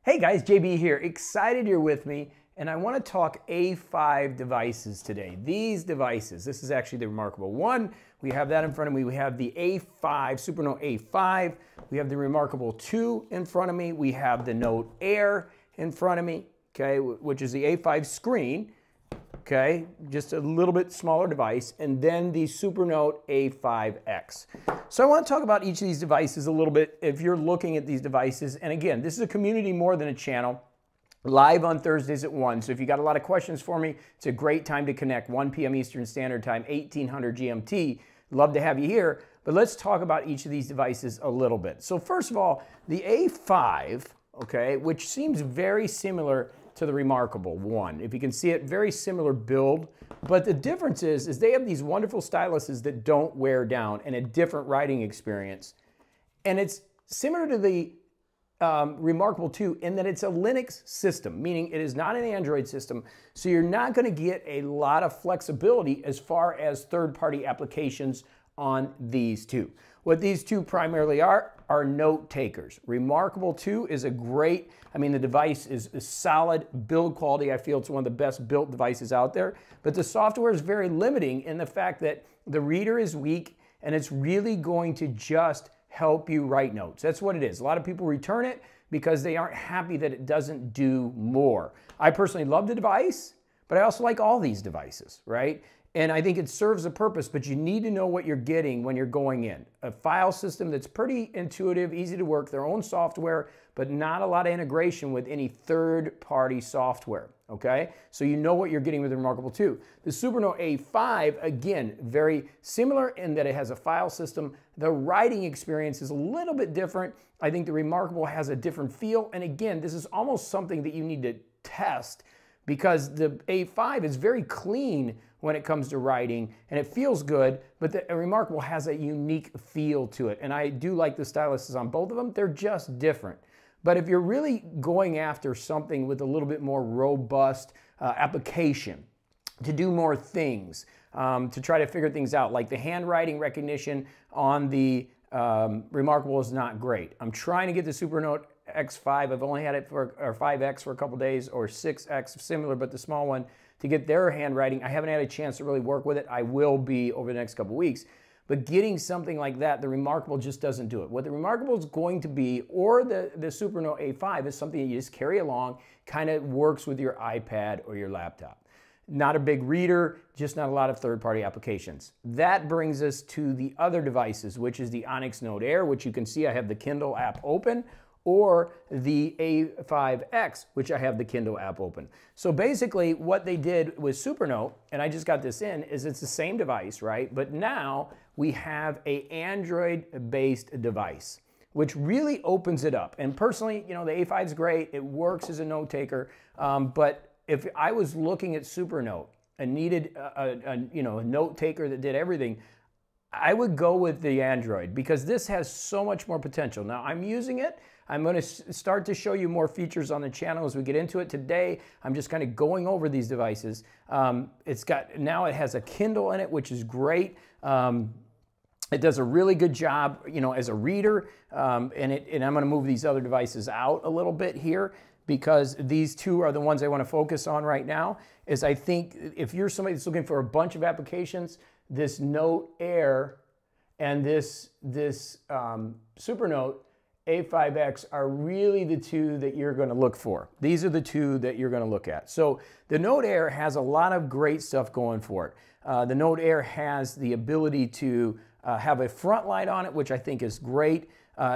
Hey guys, JB here. Excited you're with me, and I want to talk A5 devices today. These devices, this is actually the reMarkable one. We have that in front of me. We have the A5, Supernote A5. We have the reMarkable 2 in front of me. We have the Note Air in front of me, okay, which is the A5 screen, okay, just a little bit smaller device, and then the Supernote A5x. So I want to talk about each of these devices a little bit if you're looking at these devices. And again, this is a community more than a channel. Live on Thursdays at 1. So if you got a lot of questions for me, it's a great time to connect. 1 p.m. Eastern Standard Time, 1800 GMT. Love to have you here. But let's talk about each of these devices a little bit. So first of all, the A5, okay, which seems very similar to the reMarkable one. If you can see it, very similar build. But the difference is they have these wonderful styluses that don't wear down and a different writing experience. And it's similar to the reMarkable 2 in that it's a Linux system, meaning it is not an Android system. So you're not going to get a lot of flexibility as far as third-party applications on these two. What these two primarily are note takers. reMarkable 2 is a great, the device is solid build quality. I feel it's one of the best built devices out there, but the software is very limiting in the fact that the reader is weak and it's really going to just help you write notes. That's what it is. A lot of people return it because they aren't happy that it doesn't do more. I personally love the device, but I also like all these devices, right? And I think it serves a purpose, but you need to know what you're getting when you're going in. A file system that's pretty intuitive, easy to work, their own software, but not a lot of integration with any third-party software, okay? So you know what you're getting with the reMarkable 2. The Supernote A5, again, very similar in that it has a file system. The writing experience is a little bit different. I think the reMarkable has a different feel. And again, this is almost something that you need to test because the A5 is very clean when it comes to writing, and it feels good, but the reMarkable has a unique feel to it. And I do like the styluses on both of them. They're just different. But if you're really going after something with a little bit more robust application, to do more things, to try to figure things out, like the handwriting recognition on the reMarkable is not great. I'm trying to get the Supernote X5. I've only had it for, or 5X for a couple days, or 6X, similar, but the small one, to get their handwriting. I haven't had a chance to really work with it. I will be over the next couple weeks. But getting something like that, the reMarkable just doesn't do it. What the reMarkable is going to be, or the Supernote A5, is something that you just carry along, kind of works with your iPad or your laptop. Not a big reader, just not a lot of third-party applications. That brings us to the other devices, which is the Onyx Note Air, which you can see I have the Kindle app open, or the A5X, which I have the Kindle app open. So basically what they did with Supernote, and I just got this in, is it's the same device, right? But now we have an Android-based device, which really opens it up. And personally, the A5 is great. It works as a note taker. But if I was looking at Supernote and needed a note taker that did everything, I would go with the Android because this has so much more potential. Now I'm using it. I'm going to start to show you more features on the channel as we get into it. Today, I'm just kind of going over these devices. Now it has a Kindle in it, which is great. It does a really good job, as a reader. And I'm going to move these other devices out a little bit here because these two are the ones I want to focus on right now. Is I think if you're somebody that's looking for a bunch of applications, this Note Air and this Supernote A5X are really the two that you're going to look for. These are the two that you're going to look at. So the Note Air has a lot of great stuff going for it. The Note Air has the ability to have a front light on it, which I think is great.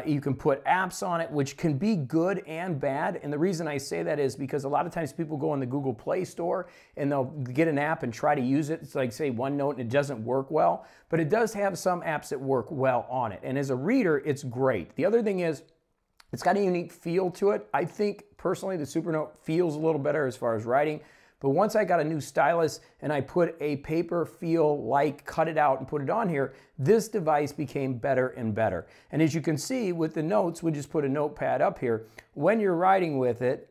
You can put apps on it, which can be good and bad. And the reason I say that is because a lot of times people go in the Google Play Store and they'll get an app and try to use it. It's like, say, OneNote, and it doesn't work well. But it does have some apps that work well on it. And as a reader, it's great. The other thing is, it's got a unique feel to it. I think, personally, the Supernote feels a little better as far as writing. But once I got a new stylus and I put a paper feel, like cut it out and put it on here, this device became better and better. And as you can see with the notes, we just put a notepad up here. When you're writing with it,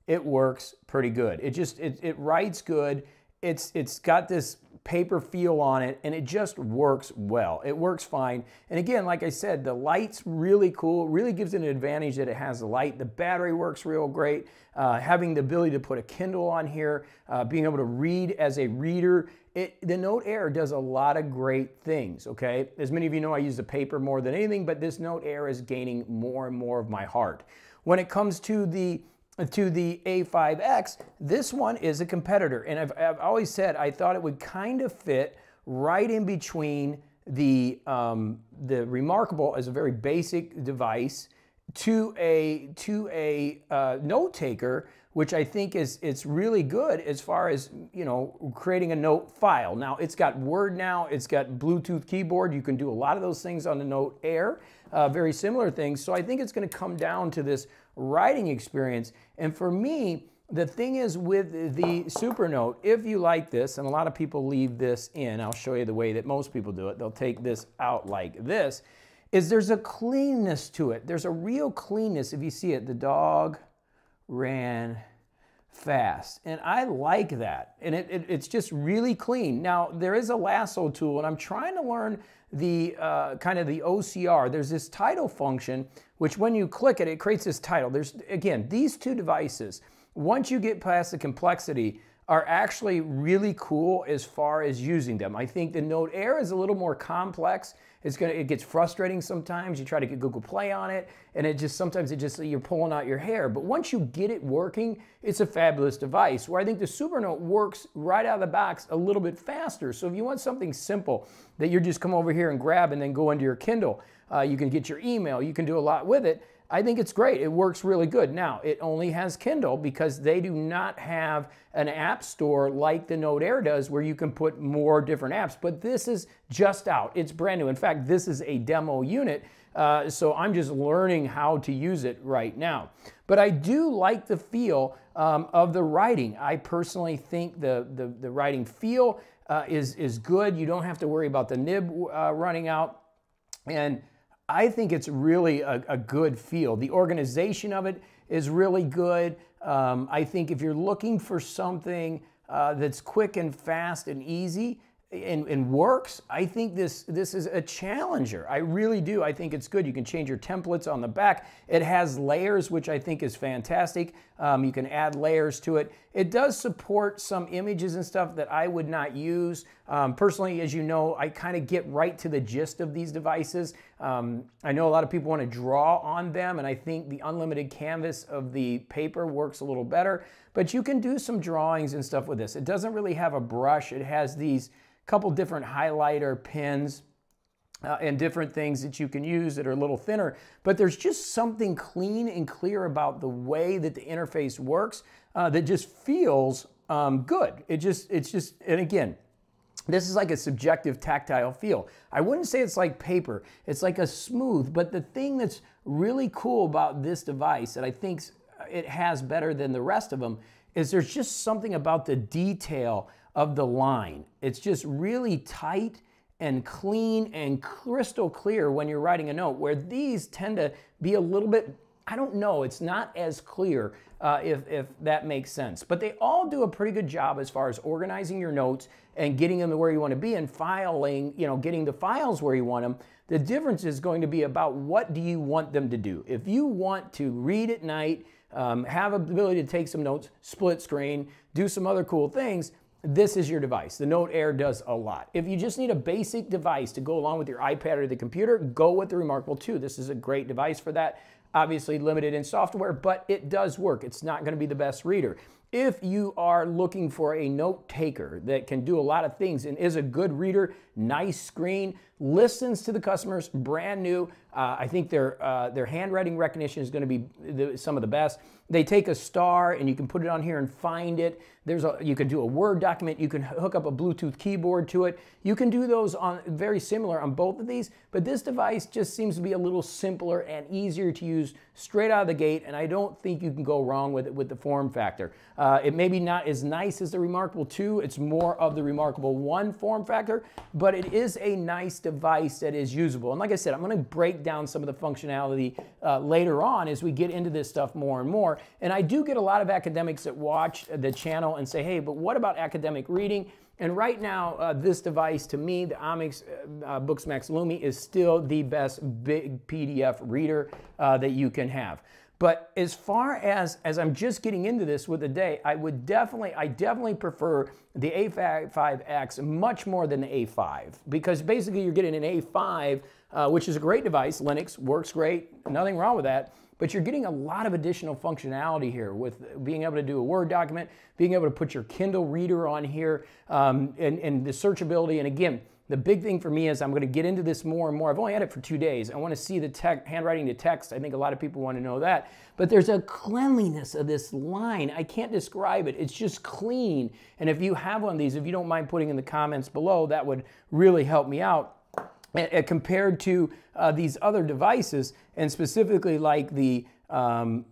it works pretty good. It writes good. It's got this paper feel on it, and it just works well. It works fine. And again, like I said, the light's really cool. It really gives it an advantage that it has the light. The battery works real great. Having the ability to put a Kindle on here, being able to read as a reader. The Note Air does a lot of great things, okay? As many of you know, I use the paper more than anything, but this Note Air is gaining more and more of my heart. When it comes to the A5X, this one is a competitor. And I've always said I thought it would kind of fit right in between the reMarkable as a very basic device to a note taker, which I think it's really good as far as, you know, creating a note file. Now, it's got Word now, it's got Bluetooth keyboard. You can do a lot of those things on the Note Air, very similar things. So I think it's going to come down to this writing experience. And for me, the thing is with the Supernote, if you like this, and a lot of people leave this in, I'll show you the way that most people do it. They'll take this out like this, is there's a cleanness to it. There's a real cleanness. If you see it, the dog ran fast, and I like that, and it's just really clean. Now, there is a lasso tool, and I'm trying to learn the kind of the OCR. There's this title function, which when you click it, it creates this title. There's, again, these two devices, once you get past the complexity, are actually really cool as far as using them. I think the Note Air is a little more complex. It gets frustrating sometimes. You try to get Google Play on it, and sometimes you're pulling out your hair. But once you get it working, it's a fabulous device. Where I think the Supernote works right out of the box a little bit faster. So if you want something simple that you just come over here and grab and then go into your Kindle, you can get your email, you can do a lot with it. I think it's great. It works really good. Now, it only has Kindle because they do not have an app store like the Note Air does where you can put more different apps. But this is just out. It's brand new. In fact, this is a demo unit, so I'm just learning how to use it right now. But I do like the feel of the writing. I personally think the writing feel is good. You don't have to worry about the nib running out. And I think it's really a good feel. The organization of it is really good. I think if you're looking for something that's quick and fast and easy and works, I think this is a challenger. I really do. I think it's good. You can change your templates on the back. It has layers, which I think is fantastic. You can add layers to it. It does support some images and stuff that I would not use. Personally, as you know, I kind of get right to the gist of these devices. I know a lot of people want to draw on them, and I think the unlimited canvas of the paper works a little better. But you can do some drawings and stuff with this. It doesn't really have a brush. It has these couple different highlighter pens and different things that you can use that are a little thinner, but there's just something clean and clear about the way that the interface works that just feels good. It's just, and again, this is like a subjective tactile feel. I wouldn't say it's like paper. It's like a smooth, but the thing that's really cool about this device that I think it has better than the rest of them is there's just something about the detail of the line. It's just really tight and clean and crystal clear when you're writing a note, where these tend to be a little bit, I don't know, it's not as clear if that makes sense. But they all do a pretty good job as far as organizing your notes and getting them to where you want to be and filing, you know, getting the files where you want them. The difference is going to be about what do you want them to do. If you want to read at night, have ability to take some notes, split screen, do some other cool things, this is your device. The Note Air does a lot. If you just need a basic device to go along with your iPad or the computer, go with the reMarkable 2. This is a great device for that. Obviously limited in software, but it does work. It's not going to be the best reader. If you are looking for a note taker that can do a lot of things and is a good reader, nice screen, listens to the customers, brand new, I think their handwriting recognition is going to be some of the best. They take a star and you can put it on here and find it. You can do a Word document. You can hook up a Bluetooth keyboard to it. You can do those on very similar on both of these, but this device just seems to be a little simpler and easier to use straight out of the gate, and I don't think you can go wrong with it with the form factor. It may be not as nice as the reMarkable 2. It's more of the reMarkable 1 form factor, but it is a nice device that is usable. And like I said, I'm going to break down some of the functionality later on as we get into this stuff more and more. And I do get a lot of academics that watch the channel and say, hey, but what about academic reading? And right now, this device, to me, the Onyx Booksmax Lumi is still the best big PDF reader that you can have. But as far as I'm just getting into this with the day, I definitely prefer the A5X much more than the A5, because basically you're getting an A5, which is a great device. Linux works great, nothing wrong with that. But you're getting a lot of additional functionality here with being able to do a Word document, being able to put your Kindle reader on here, and the searchability. And again, the big thing for me is I'm going to get into this more and more. I've only had it for 2 days. I want to see the handwriting to text. I think a lot of people want to know that. But there's a cleanliness of this line. I can't describe it. It's just clean. And if you have one of these, if you don't mind putting in the comments below, that would really help me out. Compared to these other devices, and specifically like the Note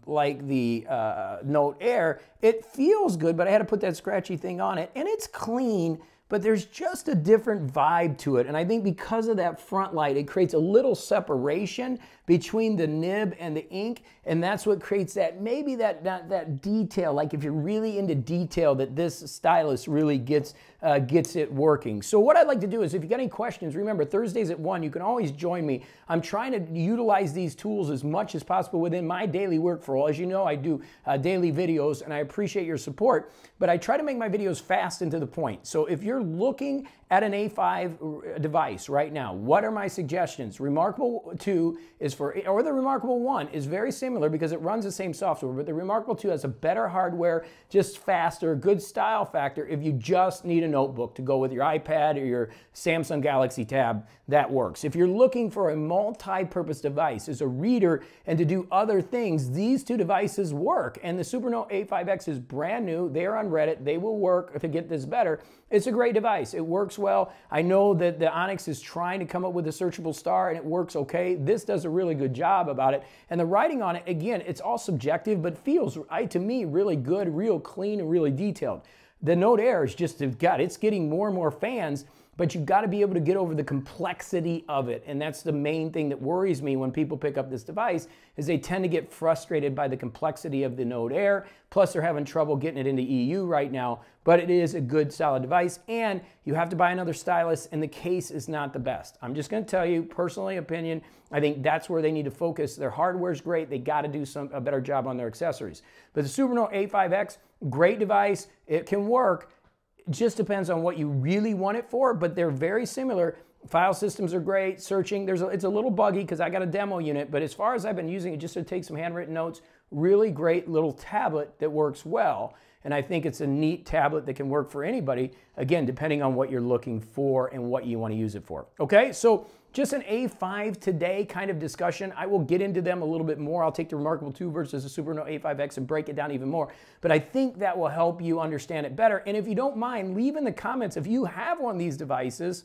Air, it feels good, but I had to put that scratchy thing on it, and it's clean, but there's just a different vibe to it. And I think because of that front light, it creates a little separation between the nib and the ink, and that's what creates that, maybe that detail, like if you're really into detail, that this stylus really gets it working. So what I'd like to do is, if you got any questions, remember Thursdays at 1, you can always join me. I'm trying to utilize these tools as much as possible within my daily workflow. As you know, I do daily videos, and I appreciate your support, but I try to make my videos fast and to the point. So if you're looking at an A5 device right now, what are my suggestions? reMarkable 2 is for, or the reMarkable 1 is very similar because it runs the same software, but the reMarkable 2 has a better hardware, just faster, good style factor. If you just need a notebook to go with your iPad or your Samsung Galaxy Tab, that works. If you're looking for a multi-purpose device as a reader and to do other things, these two devices work. And the Supernote A5x is brand new. They're on Reddit. They will work to get this better. It's a great device. It works well. I know that the Onyx is trying to come up with a searchable star, and it works okay. This does a really good job about it. And the writing on it, again, it's all subjective, but feels, to me, really good, real clean, and really detailed. The Note Air is just, it's getting more and more fans, but you've got to be able to get over the complexity of it. And that's the main thing that worries me when people pick up this device, is they tend to get frustrated by the complexity of the Note Air. Plus, they're having trouble getting it into EU right now. But it is a good, solid device. And you have to buy another stylus, and the case is not the best. I'm just going to tell you, personally, opinion, I think that's where they need to focus. Their hardware's great. They got to do a better job on their accessories. But the Supernote A5x, great device. It can work. It just depends on what you really want it for, but they're very similar. File systems are great. Searching, it's a little buggy because I got a demo unit, but as far as I've been using it just to take some handwritten notes, really great little tablet that works well. And I think it's a neat tablet that can work for anybody, again, depending on what you're looking for and what you want to use it for. Okay, so just an A5 today kind of discussion. I will get into them a little bit more. I'll take the reMarkable 2 versus the Supernote A5x and break it down even more. But I think that will help you understand it better. And if you don't mind, leave in the comments if you have one of these devices,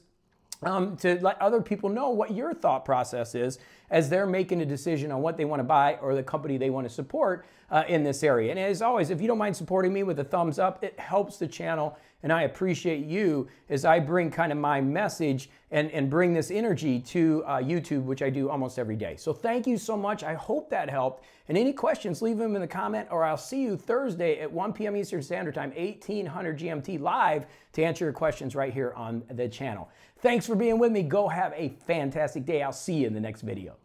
to let other people know what your thought process is as they're making a decision on what they want to buy or the company they want to support in this area. And as always, if you don't mind supporting me with a thumbs up, it helps the channel, and I appreciate you as I bring kind of my message and bring this energy to YouTube, which I do almost every day. So thank you so much. I hope that helped. And any questions, leave them in the comment, or I'll see you Thursday at 1 p.m. Eastern Standard Time, 1800 GMT, live to answer your questions right here on the channel. Thanks for being with me. Go have a fantastic day. I'll see you in the next video.